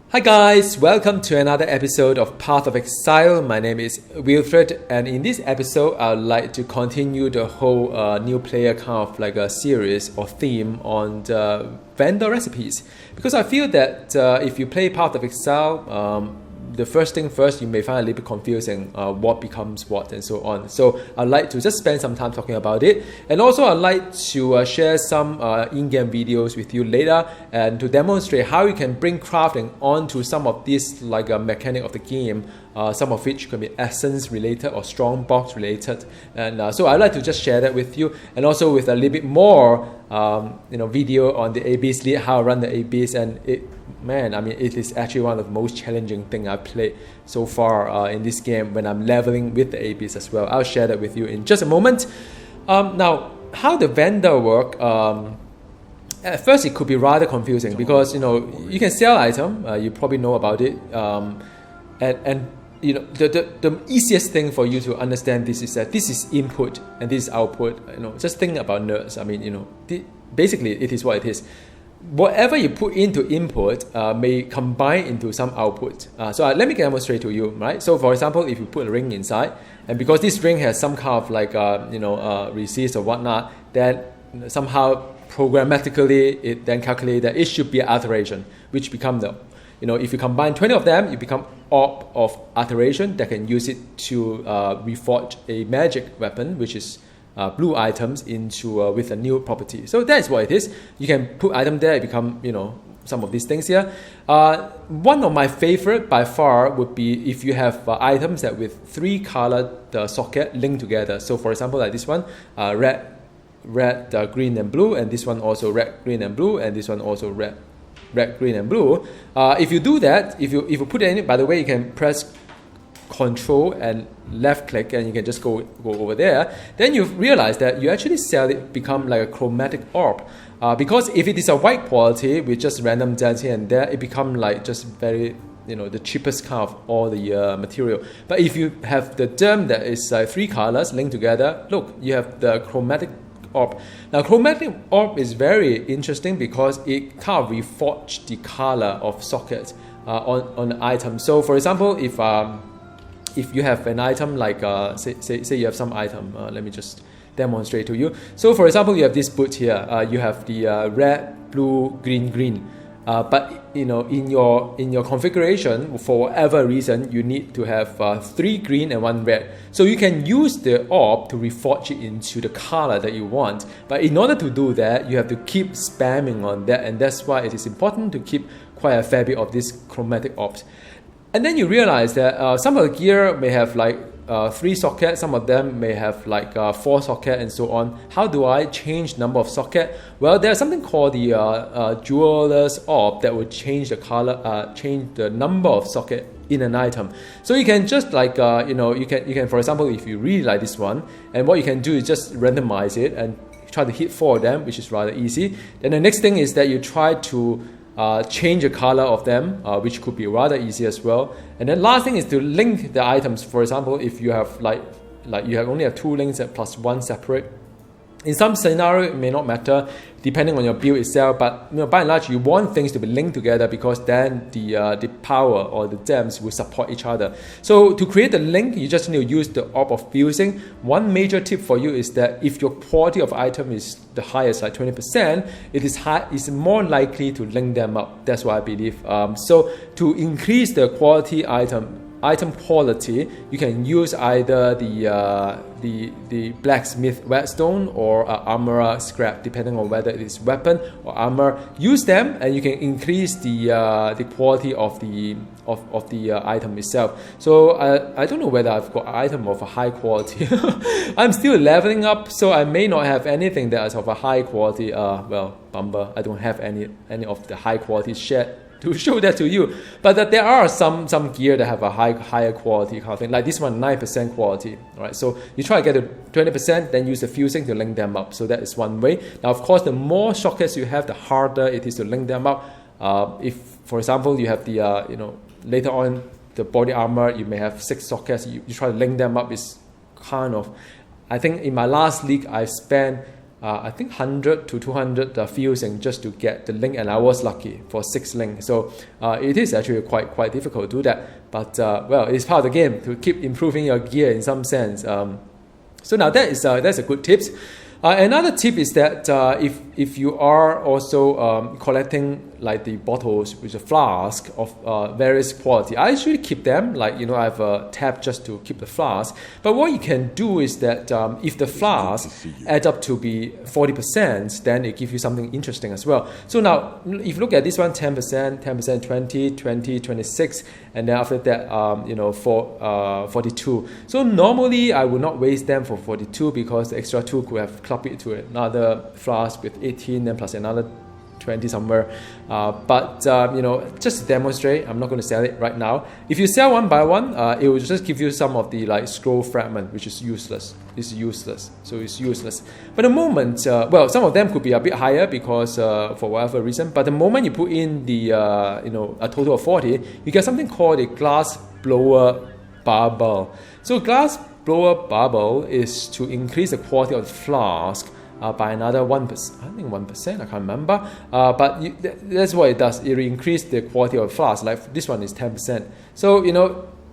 Hi guys, welcome to another episode of Path of Exile. My name is Wilfred, and in this episode I'd like to continue the whole new player kind of like a series or theme on the vendor recipes, because I feel that if you play Path of Exile, the first thing first, you may find a little bit confusing what becomes what and so on. So I'd like to just spend some time talking about it, and also I'd like to share some in-game videos with you later and to demonstrate how you can bring crafting onto some of these like a mechanic of the game, some of which can be essence related or strong box related, and so I'd like to just share that with you, and also with a little bit more video on the A-Base lead, how I run the A-Base, and it is actually one of the most challenging things I've played so far in this game when I'm leveling with the A-Base as well. I'll share that with you in just a moment. Now, how the vendor work, at first it could be rather confusing because you can sell item, you probably know about it, and the easiest thing for you to understand this is that this is input and this is output. Just think about nerds. Basically it is what it is. Whatever you put into input may combine into some output. So let me demonstrate to you, right? So for example, if you put a ring inside, and because this ring has some kind of like resist or whatnot, then somehow programmatically it then calculates that it should be an alteration, which become the if you combine 20 of them, you become orb of alteration that can use it to reforge a magic weapon, which is blue items into with a new property. So that's what it is. You can put item there, it become some of these things here. One of my favorite by far would be if you have items that with 3 color socket linked together. So for example, like this one, red, green and blue, and this one also red, green and blue, and this one also red, green and blue. If you do that, if you put it in, by the way, you can press Control and left click and you can just go over there. Then you realize that you actually sell it become like a chromatic orb, because if it is a white quality with just random dents here and there, it become like just very the cheapest kind of all the material. But if you have the gem that is 3 colors linked together, look, you have the chromatic orb. Now chromatic orb is very interesting because it kind of reforge the color of sockets on the item. So for example, if you have an item like say you have some item, let me just demonstrate to you. So for example, you have this boot here, you have the red, blue, green, but in your configuration, for whatever reason, you need to have 3 green and 1 red. So you can use the orb to reforge it into the color that you want. But in order to do that, you have to keep spamming on that, and that's why it is important to keep quite a fair bit of these chromatic orbs. And then you realize that some of the gear may have like 3 sockets, some of them may have like 4 sockets and so on. How do I change number of socket? Well, there's something called the jeweler's orb that will change the color, change the number of socket in an item. So you can just like you can for example, if you really like this one, and what you can do is just randomize it and try to hit 4 of them, which is rather easy. Then the next thing is that you try to change the color of them, which could be rather easy as well. And then last thing is to link the items. For example, if you have like you only have 2 links and plus 1 separate. In some scenario, it may not matter depending on your build itself, but by and large, you want things to be linked together because then the power or the gems will support each other. So to create the link, you just need to use the orb of fusing. One major tip for you is that if your quality of item is the highest, like 20%, it's more likely to link them up. That's what I believe. So to increase the quality item quality, you can use either the blacksmith whetstone or armorer scrap, depending on whether it is weapon or armor. Use them and you can increase the quality of the item itself. So I don't know whether I've got an item of a high quality. I'm still leveling up, so I may not have anything that is of a high quality. Well, bummer, I don't have any of the high quality shed to show that to you. But there are some gear that have a higher quality kind of thing, like this one, 9% quality. All right, so you try to get to 20%, then use the fusing to link them up. So that is one way. Now, of course, the more sockets you have, the harder it is to link them up. If, for example, you have the later on the body armor, you may have 6 sockets. You try to link them up. Is kind of, I think in my last league, I spent I think 100 to 200 fusing just to get the link, and I was lucky for 6 link. So it is actually quite difficult to do that, but well, it's part of the game to keep improving your gear in some sense. So now that's a good tips. Another tip is that if you are also collecting like the bottles with a flask of various quality, I actually keep them, like, I have a tab just to keep the flask. But what you can do is that if the flask adds up to be 40%, then it gives you something interesting as well. So now if you look at this one, 10%, 20, 26, and then after that, for 42. So normally I would not waste them for 42 because the extra 2 could have clubbed it to another flask with 18, then plus another 20 somewhere. But just to demonstrate, I'm not going to sell it right now. If you sell one by one, it will just give you some of the like scroll fragment, which is useless. It's useless. But the moment, well, some of them could be a bit higher because for whatever reason. But the moment you put in the a total of 40, you get something called a glass blower bubble. So glass blower bubble is to increase the quality of the flask by another 1%. I think 1%, I can't remember. But that's what it does. It will increase the quality of the flask. Like this one is 10%. So,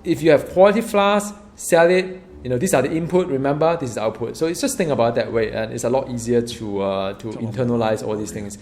if you have quality flask, sell it. These are the input. Remember, this is output. So it's just think about it that way, and it's a lot easier to internalize all these things.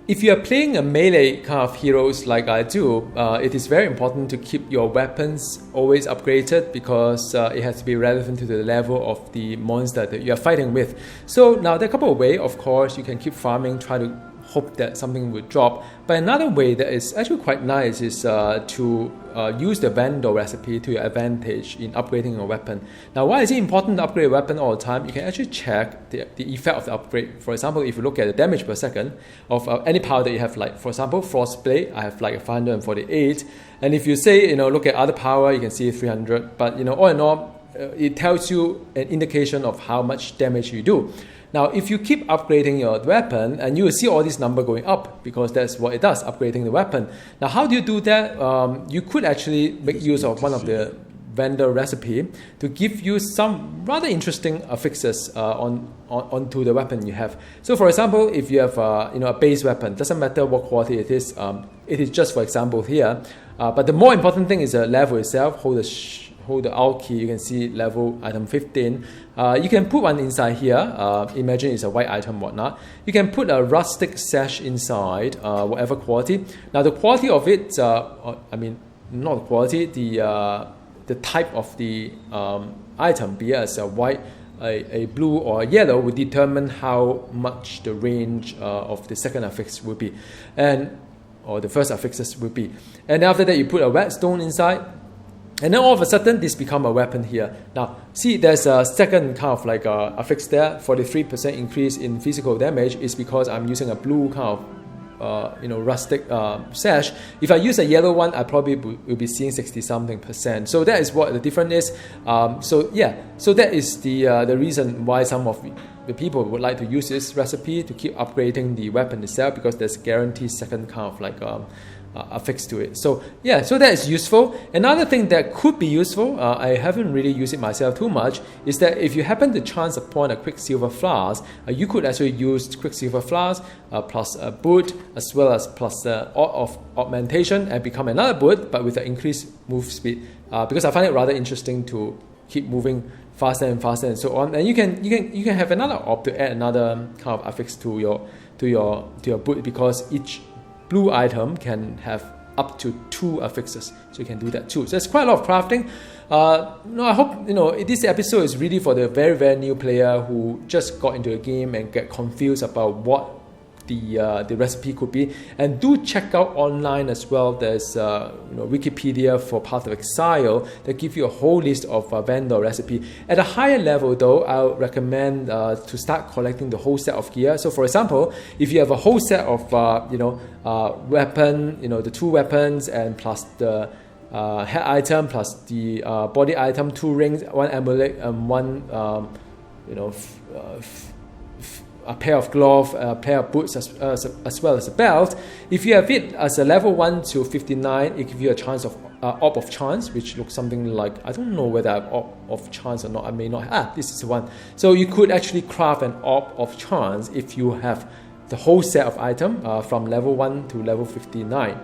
If you are playing a melee kind of heroes like I do, it is very important to keep your weapons always upgraded because it has to be relevant to the level of the monster that you are fighting with. So now there are a couple of ways. Of course, you can keep farming, try to hope that something will drop. But another way that is actually quite nice is to use the vendor recipe to your advantage in upgrading your weapon. Now, why is it important to upgrade a weapon all the time? You can actually check the effect of the upgrade. For example, if you look at the damage per second of any power that you have, like for example, Frostblade, I have like 548. And if you say, look at other power, you can see 300. But, all in all, it tells you an indication of how much damage you do. Now, if you keep upgrading your weapon, and you will see all these numbers going up because that's what it does, upgrading the weapon. Now, how do you do that? You could actually make use of one of the vendor recipe to give you some rather interesting affixes onto the weapon you have. So, for example, if you have a base weapon, doesn't matter what quality it is just for example here. But the more important thing is the level itself. Hold the Alt key, you can see level item 15. You can put one inside here. Imagine it's a white item, whatnot. You can put a rustic sash inside, whatever quality. Now the quality of it, not the quality, the type of the item, be it as a white, a blue, or a yellow, will determine how much the range of the second affix will be, or the first affixes will be. And after that, you put a whetstone inside. And then all of a sudden, this become a weapon here. Now, see, there's a second kind of like affix there. 43% increase in physical damage is because I'm using a blue kind of, rustic sash. If I use a yellow one, I probably will be seeing 60-something%. So that is what the difference is. So that is the reason why some of the people would like to use this recipe to keep upgrading the weapon itself, because there's guaranteed second kind of like affix to it. So that is useful. Another thing that could be useful, I haven't really used it myself too much, is that if you happen to chance upon a Quicksilver flask, you could actually use Quicksilver flask plus a boot, as well as plus of augmentation, and become another boot, but with an increased move speed. Because I find it rather interesting to keep moving faster and faster and so on. And you can have another op to add another kind of affix to your boot, because each blue item can have up to 2 affixes, so you can do that too. So there's quite a lot of crafting. I hope this episode is really for the very, very new player who just got into the game and get confused about what the recipe could be. And do check out online as well. There's Wikipedia for Path of Exile that give you a whole list of vendor recipe. At a higher level though, I would recommend to start collecting the whole set of gear. So for example, if you have a whole set of weapon, the 2 weapons and plus the head item plus the body item, 2 rings, 1 amulet, and 1 a pair of gloves, a pair of boots, as well as a belt. If you have it as a level 1 to 59, it gives you a chance of orb of chance, which looks something like, I don't know whether I have orb of chance or not. I may not. This is one. So you could actually craft an orb of chance if you have the whole set of item from level 1 to level 59.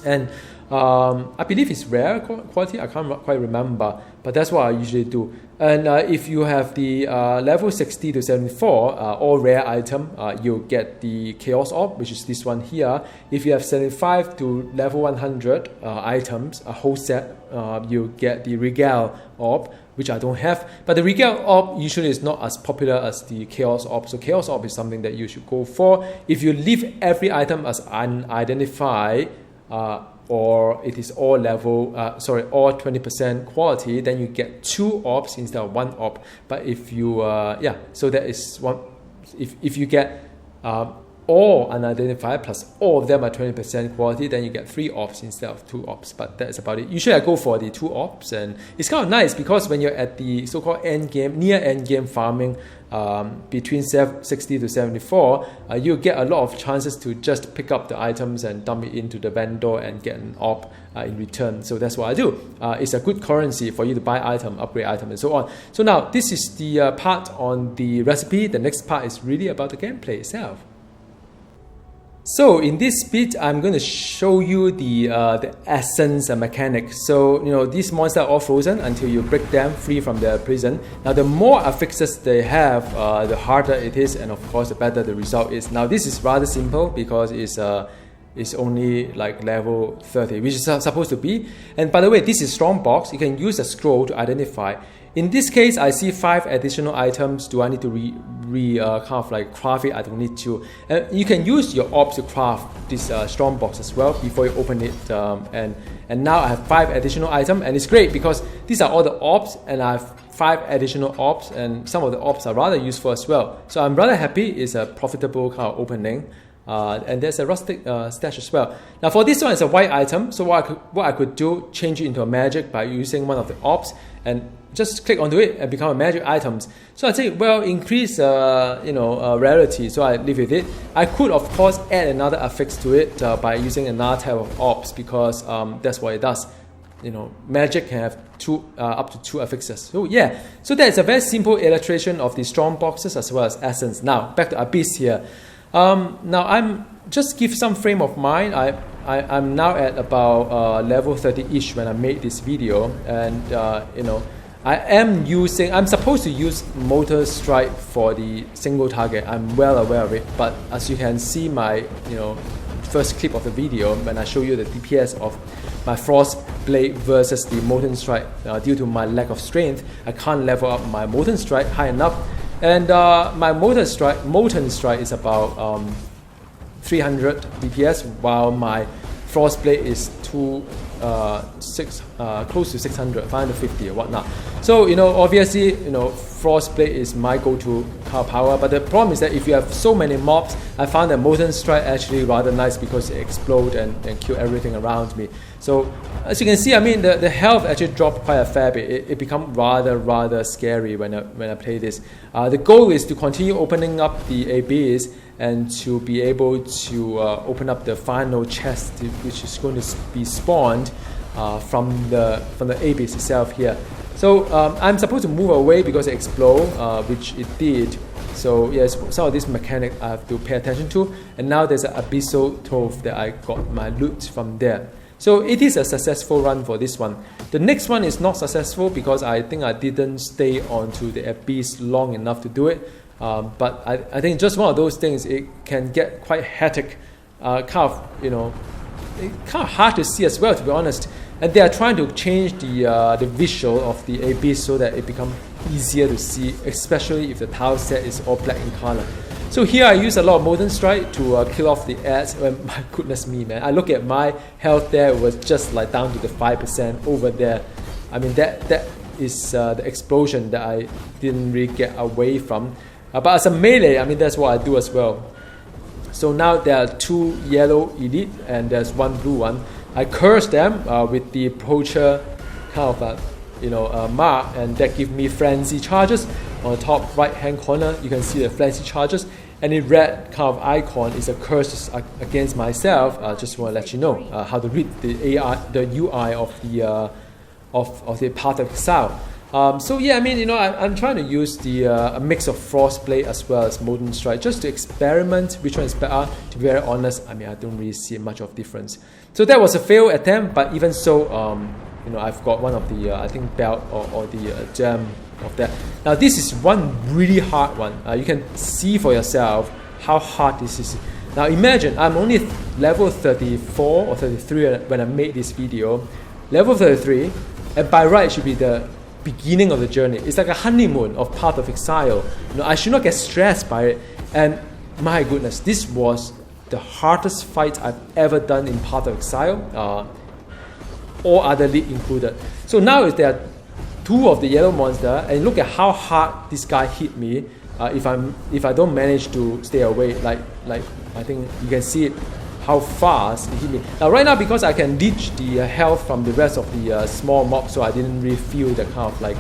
And I believe it's rare quality. I can't quite remember, but that's what I usually do. And if you have the level 60 to 74 all rare item, you'll get the Chaos Orb, which is this one here. If you have 75 to level 100 items, a whole set, you'll get the Regale Orb, which I don't have. But the Regale Orb usually is not as popular as the Chaos Orb. So Chaos Orb is something that you should go for. If you leave every item as unidentified, or it is all level, all 20% quality, then you get 2 orbs instead of 1 orb. But if you, so that is one. If you get all unidentified plus all of them are 20% quality, then you get 3 orbs instead of 2 orbs. But that's about it. Usually I go for the 2 orbs, and it's kind of nice because when you're at the so-called end game, near end game farming, between 60 to 74, you get a lot of chances to just pick up the items and dump it into the vendor and get an orb in return. So that's what I do. It's a good currency for you to buy item, upgrade item, and so on. So now this is the part on the recipe. The next part is really about the gameplay itself. So in this bit, I'm going to show you the essence and mechanics. So these monsters are all frozen until you break them free from their prison. Now the more affixes they have, the harder it is, and of course the better the result is. Now this is rather simple because it's only like level 30, which is supposed to be. And by the way, this is strong box. You can use a scroll to identify. In this case, I see 5 additional items. Do I need to kind of like craft it? I don't need to. You can use your orbs to craft this strong box as well before you open it. And now I have 5 additional items, and it's great because these are all the orbs, and I have 5 additional orbs, and some of the orbs are rather useful as well. So I'm rather happy. It's a profitable kind of opening. And there's a rustic stash as well. Now for this one, it's a white item. So what I could do, change it into a magic by using one of the orbs and just click onto it and become a magic items. So I say, well, increase rarity. So I leave with it. I could of course add another affix to it by using another type of orbs because that's what it does. Magic can have up to 2 affixes. So yeah, so that's a very simple illustration of the strong boxes as well as essence. Now back to Abyss here. Now I'm just give some frame of mind. I'm now at about level 30-ish when I made this video, and I'm supposed to use Mortal Strike for the single target. I'm well aware of it, but as you can see my first clip of the video when I show you the DPS of my Frost Blade versus the Molten Strike, due to my lack of strength, I can't level up my Molten Strike high enough. And my Molten Strike is about 300 DPS, while my Frost Blade is close to 600, 550 or whatnot. So obviously Frost Blade is my go-to power, but the problem is that if you have so many mobs, I found that Molten Strike actually rather nice because it explodes and kill everything around me. So as you can see, I mean the health actually dropped quite a fair bit. It becomes rather scary when I play this. The goal is to continue opening up the abyss and to be able to open up the final chest, which is going to be spawned from the abyss itself here. So I'm supposed to move away because it explodes, which it did. So yes, some of this mechanic I have to pay attention to. And now there's an abyssal trove that I got my loot from there. So it is a successful run for this one. The next one is not successful because I think I didn't stay onto the abyss long enough to do it. But I think just one of those things, it can get quite hectic, kind of hard to see as well, to be honest. And they are trying to change the visual of the abyss so that it becomes easier to see, especially if the tile set is all black in color. So here I use a lot of Molten Strike to kill off the ads. Well, my goodness me, man! I look at my health there; it was just like down to the 5% over there. I mean that is the explosion that I didn't really get away from. But as a melee, I mean that's what I do as well. So now there are 2 yellow elite and there's 1 blue one. I curse them with the poacher kind of mark, and that gives me frenzy charges. On the top right hand corner you can see the frenzy charges, any red kind of icon is a curse against myself. I just want to let you know how to read the UI of the Path of Exile. So yeah, I mean, you know, I'm trying to use a mix of Frostblade as well as Molten Strike just to experiment which one is better. To be very honest, I mean, I don't really see much of difference. So that was a failed attempt, but even so, you know, I've got one of the I think belt or the gem of that. Now this is one really hard one. You can see for yourself how hard this is. Now imagine I'm only level 34 or 33 when I made this video. Level 33, and by right it should be the beginning of the journey. It's like a honeymoon of Path of Exile. You know, I should not get stressed by it. And my goodness, this was the hardest fight I've ever done in Path of Exile, all other league included. So now there are two of the yellow monster, and look at how hard this guy hit me. If I don't manage to stay away, like I think you can see it, how fast it hit me. Now right now, because I can leech the health from the rest of the small mob, so I didn't really feel the kind of like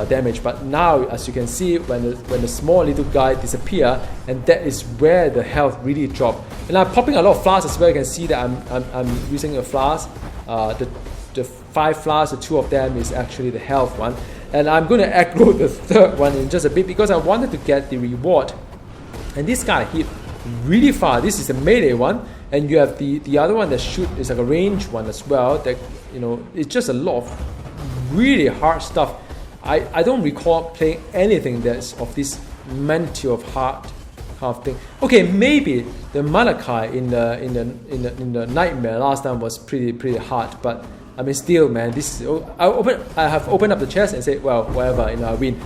damage. But now, as you can see, when the small little guy disappear, and that is where the health really drop. And I'm popping a lot of flasks as well. You can see that I'm using a flask. The 5 flasks, the 2 of them is actually the health one. And I'm going to aggro the 3rd one in just a bit because I wanted to get the reward. And this guy hit really far. This is the melee one, and you have the other one that shoot is like a range one as well. That, you know, it's just a lot of really hard stuff. I don't recall playing anything that's of this magnitude of hard kind of thing. Okay, maybe the Malachi in the Nightmare last time was pretty hard, but I mean still, man, this is, I have opened up the chest and said, well, whatever, you know, I win.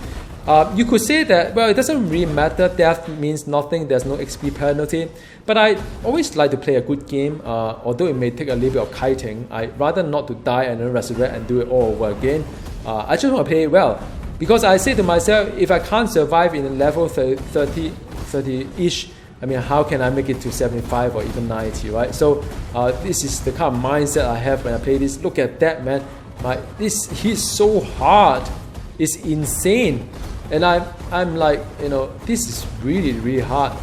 You could say that, well, it doesn't really matter, death means nothing, there's no XP penalty, but I always like to play a good game, although it may take a little bit of kiting. I'd rather not to die and then resurrect and do it all over again. I just want to play it well, because I say to myself, if I can't survive in level 30-ish, I mean, how can I make it to 75 or even 90, right? So this is the kind of mindset I have when I play this. Look at that, man. This hits so hard, it's insane. And I'm like, you know, this is really hard.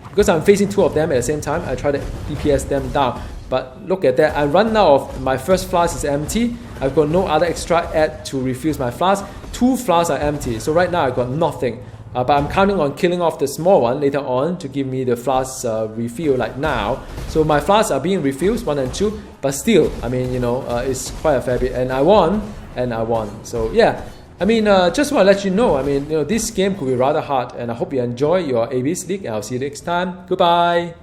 Because I'm facing 2 of them at the same time, I try to DPS them down. But look at that, I run out of, my first flask is empty. I've got no other extra add to refuse my flask. 2 flasks are empty, so right now I've got nothing. But I'm counting on killing off the small one later on to give me the flask refill like now. So my flasks are being refused, 1 and 2, but still, I mean, you know, it's quite a fair bit. And I won. So yeah. I mean, just want to let you know, I mean, you know, this game could be rather hard, and I hope you enjoy your AB's League, and I'll see you next time. Goodbye!